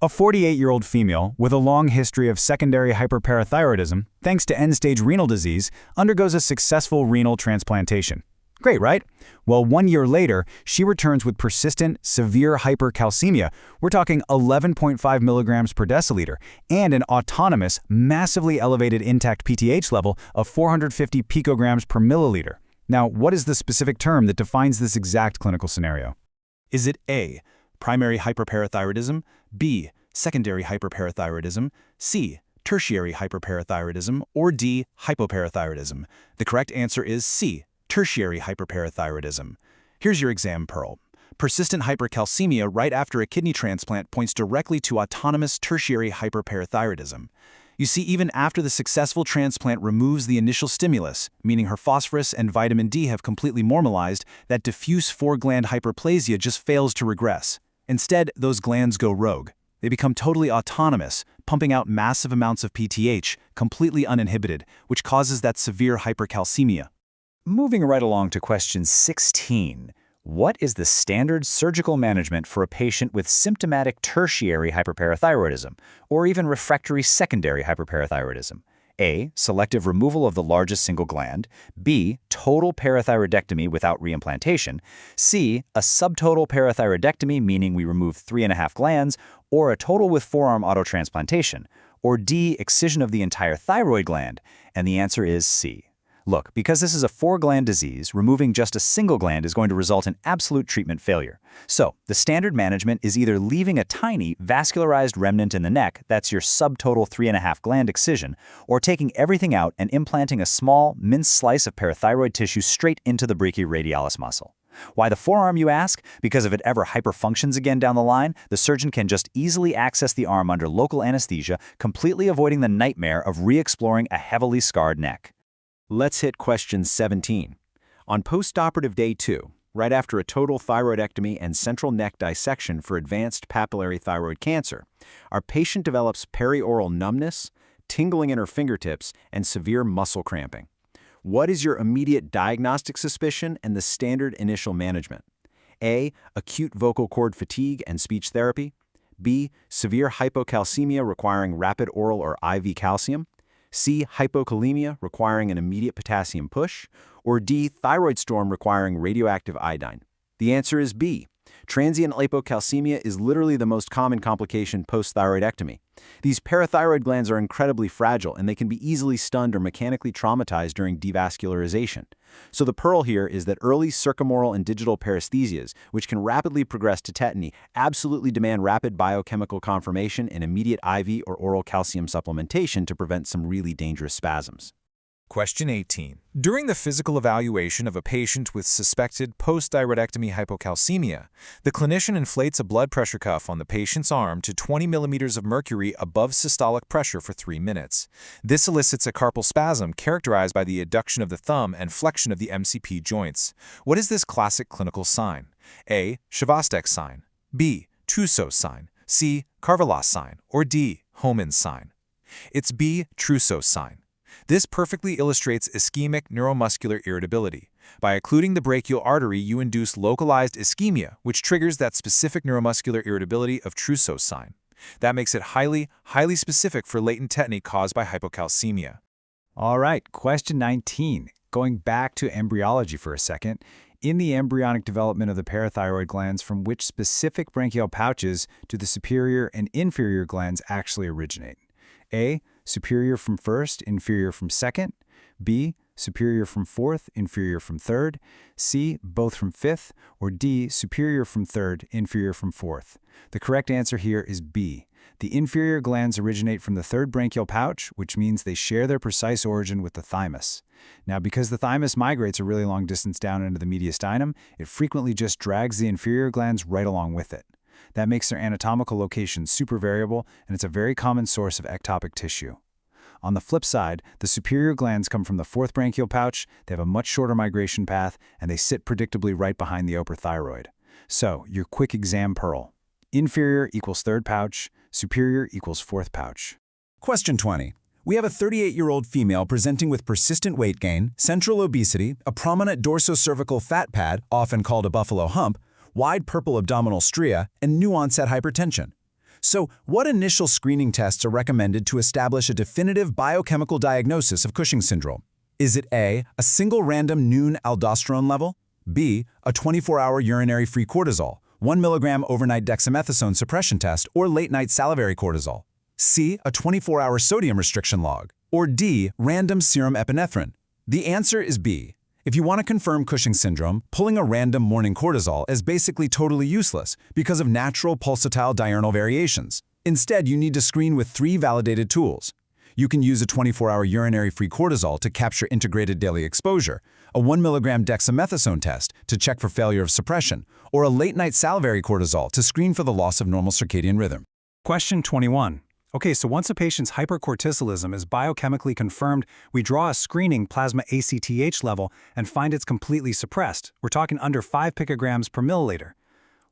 A 48-year-old female with a long history of secondary hyperparathyroidism, thanks to end-stage renal disease, undergoes a successful renal transplantation. Great, right? Well, 1 year later, she returns with persistent, severe hypercalcemia. We're talking 11.5 milligrams per deciliter, and an autonomous, massively elevated intact PTH level of 450 picograms per milliliter. Now, what is the specific term that defines this exact clinical scenario? Is it A, primary hyperparathyroidism, B, secondary hyperparathyroidism, C, tertiary hyperparathyroidism, or D, hypoparathyroidism? The correct answer is C, tertiary hyperparathyroidism. Here's your exam pearl. Persistent hypercalcemia right after a kidney transplant points directly to autonomous tertiary hyperparathyroidism. You see, even after the successful transplant removes the initial stimulus, meaning her phosphorus and vitamin D have completely normalized, that diffuse four-gland hyperplasia just fails to regress. Instead, those glands go rogue. They become totally autonomous, pumping out massive amounts of PTH, completely uninhibited, which causes that severe hypercalcemia. Moving right along to question 16. What is the standard surgical management for a patient with symptomatic tertiary hyperparathyroidism, or even refractory secondary hyperparathyroidism? A, selective removal of the largest single gland. B, total parathyroidectomy without reimplantation. C, a subtotal parathyroidectomy, meaning we remove 3.5 glands, or a total with forearm autotransplantation. Or D, excision of the entire thyroid gland. And the answer is C. Look, because this is a four-gland disease, removing just a single gland is going to result in absolute treatment failure. So, the standard management is either leaving a tiny, vascularized remnant in the neck, that's your subtotal 3.5 gland excision, or taking everything out and implanting a small, minced slice of parathyroid tissue straight into the brachioradialis muscle. Why the forearm, you ask? Because if it ever hyperfunctions again down the line, the surgeon can just easily access the arm under local anesthesia, completely avoiding the nightmare of re-exploring a heavily scarred neck. Let's hit question 17. On postoperative day 2, right after a total thyroidectomy and central neck dissection for advanced papillary thyroid cancer, our patient develops perioral numbness, tingling in her fingertips, and severe muscle cramping. What is your immediate diagnostic suspicion and the standard initial management? A, acute vocal cord fatigue and speech therapy. B, severe hypocalcemia requiring rapid oral or IV calcium. C, hypokalemia requiring an immediate potassium push, or D, thyroid storm requiring radioactive iodine? The answer is B. Transient hypocalcemia is literally the most common complication post-thyroidectomy. These parathyroid glands are incredibly fragile and they can be easily stunned or mechanically traumatized during devascularization. So the pearl here is that early circumoral and digital paresthesias, which can rapidly progress to tetany, absolutely demand rapid biochemical confirmation and immediate IV or oral calcium supplementation to prevent some really dangerous spasms. Question 18. During the physical evaluation of a patient with suspected post-thyroidectomy hypocalcemia, the clinician inflates a blood pressure cuff on the patient's arm to 20 millimeters of mercury above systolic pressure for 3 minutes. This elicits a carpal spasm characterized by the adduction of the thumb and flexion of the MCP joints. What is this classic clinical sign? A, Chvostek's sign. B, Trousseau's sign. C, Carvalhos sign. Or D, Hohmann's sign. It's B, Trousseau's sign. This perfectly illustrates ischemic neuromuscular irritability. By occluding the brachial artery, you induce localized ischemia, which triggers that specific neuromuscular irritability of Trousseau's sign. That makes it highly specific for latent tetany caused by hypocalcemia. All right, question 19. Going back to embryology for a second, in the embryonic development of the parathyroid glands, from which specific branchial pouches do the superior and inferior glands actually originate? A, superior from first, inferior from second. B, superior from fourth, inferior from third. C, both from fifth. Or D, superior from third, inferior from fourth. The correct answer here is B. The inferior glands originate from the third branchial pouch, which means they share their precise origin with the thymus. Now, because the thymus migrates a really long distance down into the mediastinum, it frequently just drags the inferior glands right along with it. That makes their anatomical location super variable, and it's a very common source of ectopic tissue. On the flip side, the superior glands come from the fourth branchial pouch, they have a much shorter migration path, and they sit predictably right behind the upper thyroid. So, your quick exam pearl. Inferior equals third pouch, superior equals fourth pouch. Question 20. We have a 38-year-old female presenting with persistent weight gain, central obesity, a prominent dorsocervical fat pad, often called a buffalo hump, wide purple abdominal stria, and new-onset hypertension. So, what initial screening tests are recommended to establish a definitive biochemical diagnosis of Cushing's syndrome? Is it A, a single random noon aldosterone level? B, a 24-hour urinary free cortisol, 1 mg overnight dexamethasone suppression test, or late-night salivary cortisol? C, a 24-hour sodium restriction log? Or D, random serum epinephrine? The answer is B. If you want to confirm Cushing's syndrome, pulling a random morning cortisol is basically totally useless because of natural pulsatile diurnal variations. Instead, you need to screen with 3 validated tools. You can use a 24-hour urinary-free cortisol to capture integrated daily exposure, a 1 mg dexamethasone test to check for failure of suppression, or a late-night salivary cortisol to screen for the loss of normal circadian rhythm. Question 21. Okay, so once a patient's hypercortisolism is biochemically confirmed, we draw a screening plasma ACTH level and find it's completely suppressed. We're talking under 5 picograms per milliliter.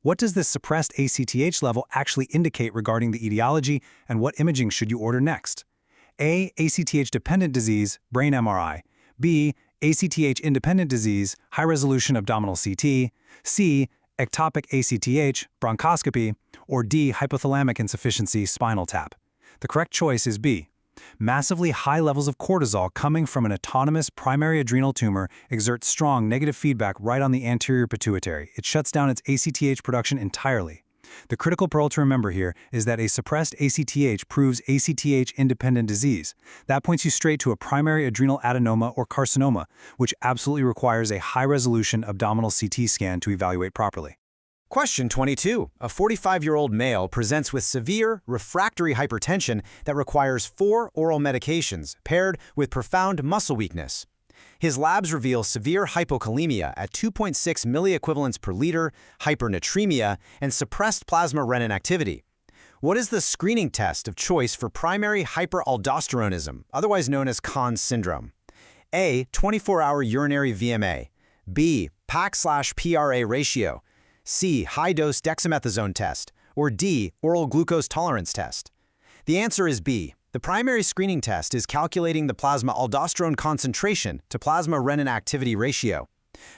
What does this suppressed ACTH level actually indicate regarding the etiology, and what imaging should you order next? A, ACTH-dependent disease, brain MRI. B, ACTH-independent disease, high-resolution abdominal CT. C, ectopic ACTH, bronchoscopy. Or D, hypothalamic insufficiency, spinal tap. The correct choice is B. Massively high levels of cortisol coming from an autonomous primary adrenal tumor exert strong negative feedback right on the anterior pituitary. It shuts down its ACTH production entirely. The critical pearl to remember here is that a suppressed ACTH proves ACTH-independent disease. That points you straight to a primary adrenal adenoma or carcinoma, which absolutely requires a high-resolution abdominal CT scan to evaluate properly. Question 22. A 45-year-old male presents with severe refractory hypertension that requires 4 oral medications paired with profound muscle weakness. His labs reveal severe hypokalemia at 2.6 milliequivalents per liter, hypernatremia, and suppressed plasma renin activity. What is the screening test of choice for primary hyperaldosteronism, otherwise known as Cushing's syndrome? A, 24-hour urinary VMA. B, PAC/PRA ratio. C, high-dose dexamethasone test, or D, oral glucose tolerance test? The answer is B. The primary screening test is calculating the plasma aldosterone concentration to plasma renin activity ratio.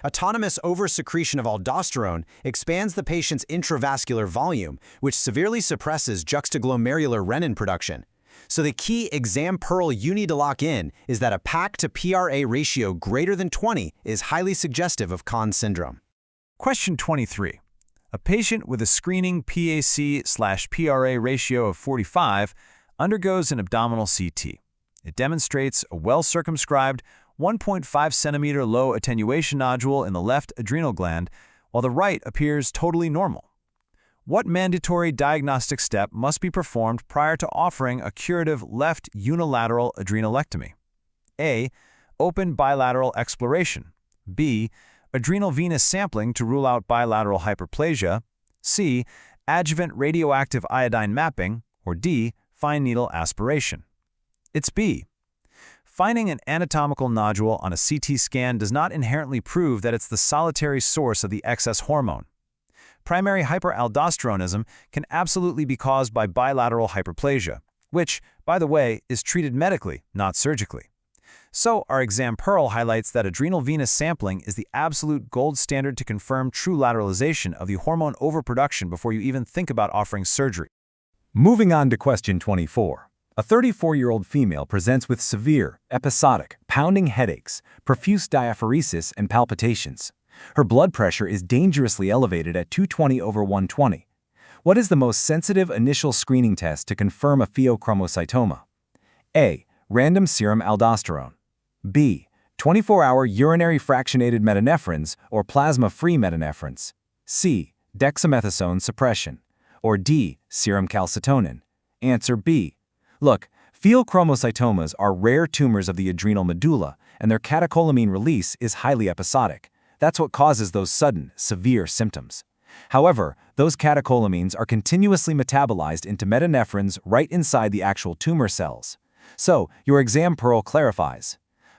Autonomous oversecretion of aldosterone expands the patient's intravascular volume, which severely suppresses juxtaglomerular renin production. So the key exam pearl you need to lock in is that a PAC to PRA ratio greater than 20 is highly suggestive of Cushing's syndrome. Question 23. A patient with a screening PAC/PRA ratio of 45 undergoes an abdominal CT. It demonstrates a well-circumscribed 1.5 centimeter low attenuation nodule in the left adrenal gland, while the right appears totally normal. What mandatory diagnostic step must be performed prior to offering a curative left unilateral adrenalectomy? A, open bilateral exploration. B, adrenal venous sampling to rule out bilateral hyperplasia. C, adjuvant radioactive iodine mapping. Or D, fine needle aspiration. It's B. Finding an anatomical nodule on a CT scan does not inherently prove that it's the solitary source of the excess hormone. Primary hyperaldosteronism can absolutely be caused by bilateral hyperplasia, which, by the way, is treated medically, not surgically. So, our exam pearl highlights that adrenal venous sampling is the absolute gold standard to confirm true lateralization of the hormone overproduction before you even think about offering surgery. Moving on to question 24. A 34-year-old female presents with severe, episodic, pounding headaches, profuse diaphoresis, and palpitations. Her blood pressure is dangerously elevated at 220/120. What is the most sensitive initial screening test to confirm a pheochromocytoma? A, random serum aldosterone. B, 24-hour urinary fractionated metanephrines or plasma-free metanephrines. C, dexamethasone suppression. Or D, serum calcitonin. Answer B. Look, pheochromocytomas are rare tumors of the adrenal medulla, and their catecholamine release is highly episodic. That's what causes those sudden, severe symptoms. However, those catecholamines are continuously metabolized into metanephrines right inside the actual tumor cells. So, your exam pearl clarifies.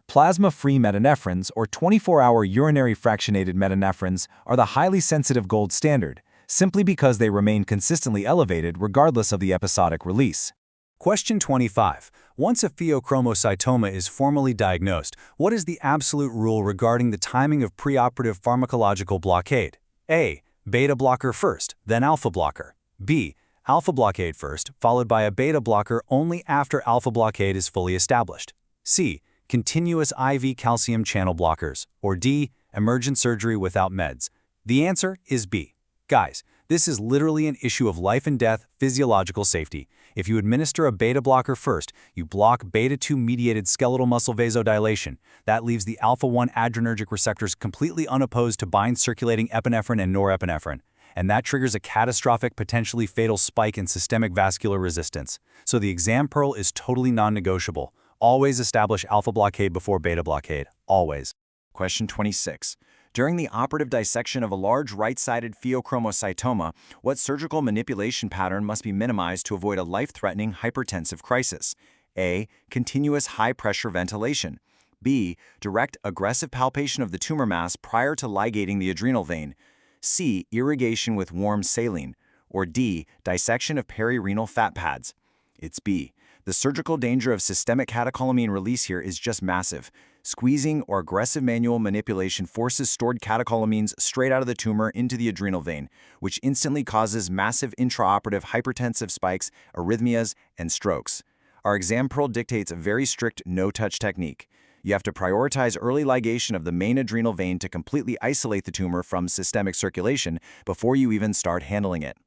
Plasma-free metanephrines or 24-hour urinary fractionated metanephrines are the highly sensitive gold standard, simply because they remain consistently elevated regardless of the episodic release. Question 25. Once a pheochromocytoma is formally diagnosed, what is the absolute rule regarding the timing of preoperative pharmacological blockade? A, beta blocker first, then alpha blocker. B, Alpha blockade first, followed by a beta blocker only after alpha blockade is fully established. C. Continuous IV calcium channel blockers. Or D. Emergent surgery without meds. The answer is B. Guys, this is literally an issue of life and death physiological safety. If you administer a beta blocker first, you block beta-2-mediated skeletal muscle vasodilation. That leaves the alpha-1 adrenergic receptors completely unopposed to bind circulating epinephrine and norepinephrine. And that triggers a catastrophic, potentially fatal spike in systemic vascular resistance. So the exam pearl is totally non-negotiable. Always establish alpha blockade before beta blockade. Always. Question 26. During the operative dissection of a large right-sided pheochromocytoma, what surgical manipulation pattern must be minimized to avoid a life-threatening hypertensive crisis? A. Continuous high-pressure ventilation. B. Direct aggressive palpation of the tumor mass prior to ligating the adrenal vein. C. Irrigation with warm saline. Or D. Dissection of perirenal fat pads. It's B. The surgical danger of systemic catecholamine release here is just massive. Squeezing or aggressive manual manipulation forces stored catecholamines straight out of the tumor into the adrenal vein, which instantly causes massive intraoperative hypertensive spikes, arrhythmias, and strokes. Our exam pearl dictates a very strict no-touch technique. You have to prioritize early ligation of the main adrenal vein to completely isolate the tumor from systemic circulation before you even start handling it.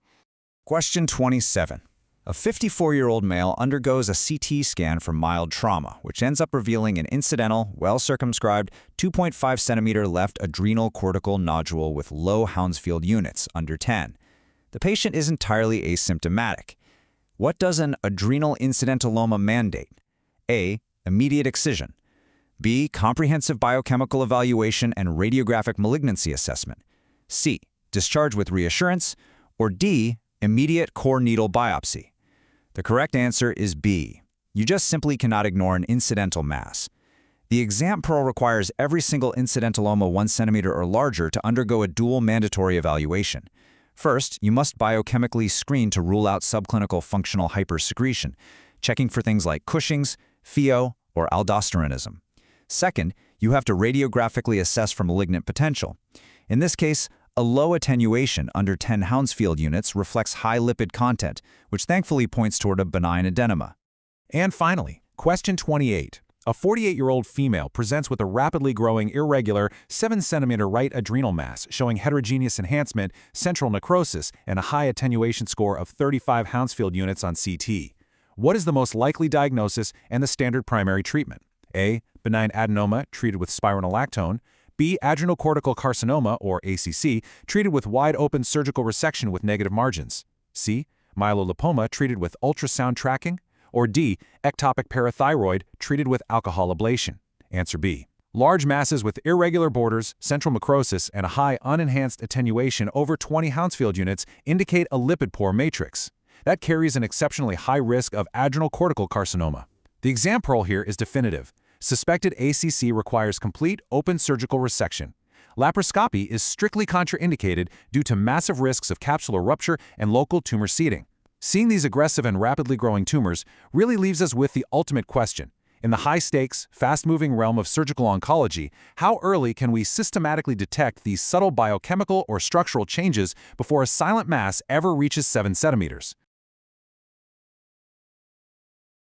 Question 27. A 54-year-old male undergoes a CT scan for mild trauma, which ends up revealing an incidental, well-circumscribed 2.5 centimeter left adrenal cortical nodule with low Hounsfield units, under 10. The patient is entirely asymptomatic. What does an adrenal incidentaloma mandate? A. Immediate excision. B. Comprehensive biochemical evaluation and radiographic malignancy assessment. C. Discharge with reassurance. Or D. Immediate core needle biopsy. The correct answer is B. You just simply cannot ignore an incidental mass. The exam pearl requires every single incidentaloma 1 centimeter or larger to undergo a dual mandatory evaluation. First, you must biochemically screen to rule out subclinical functional hypersecretion, checking for things like Cushing's, pheo, or aldosteronism. Second, you have to radiographically assess for malignant potential. In this case, a low attenuation under 10 Hounsfield units reflects high lipid content, which thankfully points toward a benign adenoma. And finally, question 28. A 48-year-old female presents with a rapidly growing irregular 7-centimeter right adrenal mass showing heterogeneous enhancement, central necrosis, and a high attenuation score of 35 Hounsfield units on CT. What is the most likely diagnosis and the standard primary treatment? A. Benign adenoma treated with spironolactone. B. Adrenocortical carcinoma, or ACC, treated with wide-open surgical resection with negative margins. C. Myelolipoma treated with ultrasound tracking. Or D. Ectopic parathyroid treated with alcohol ablation. Answer B. Large masses with irregular borders, central necrosis, and a high unenhanced attenuation over 20 Hounsfield units indicate a lipid-poor matrix. That carries an exceptionally high risk of adrenocortical carcinoma. The exam pearl here is definitive. Suspected ACC requires complete open surgical resection. Laparoscopy is strictly contraindicated due to massive risks of capsular rupture and local tumor seeding. Seeing these aggressive and rapidly growing tumors really leaves us with the ultimate question. In the high-stakes, fast-moving realm of surgical oncology, how early can we systematically detect these subtle biochemical or structural changes before a silent mass ever reaches 7 centimeters?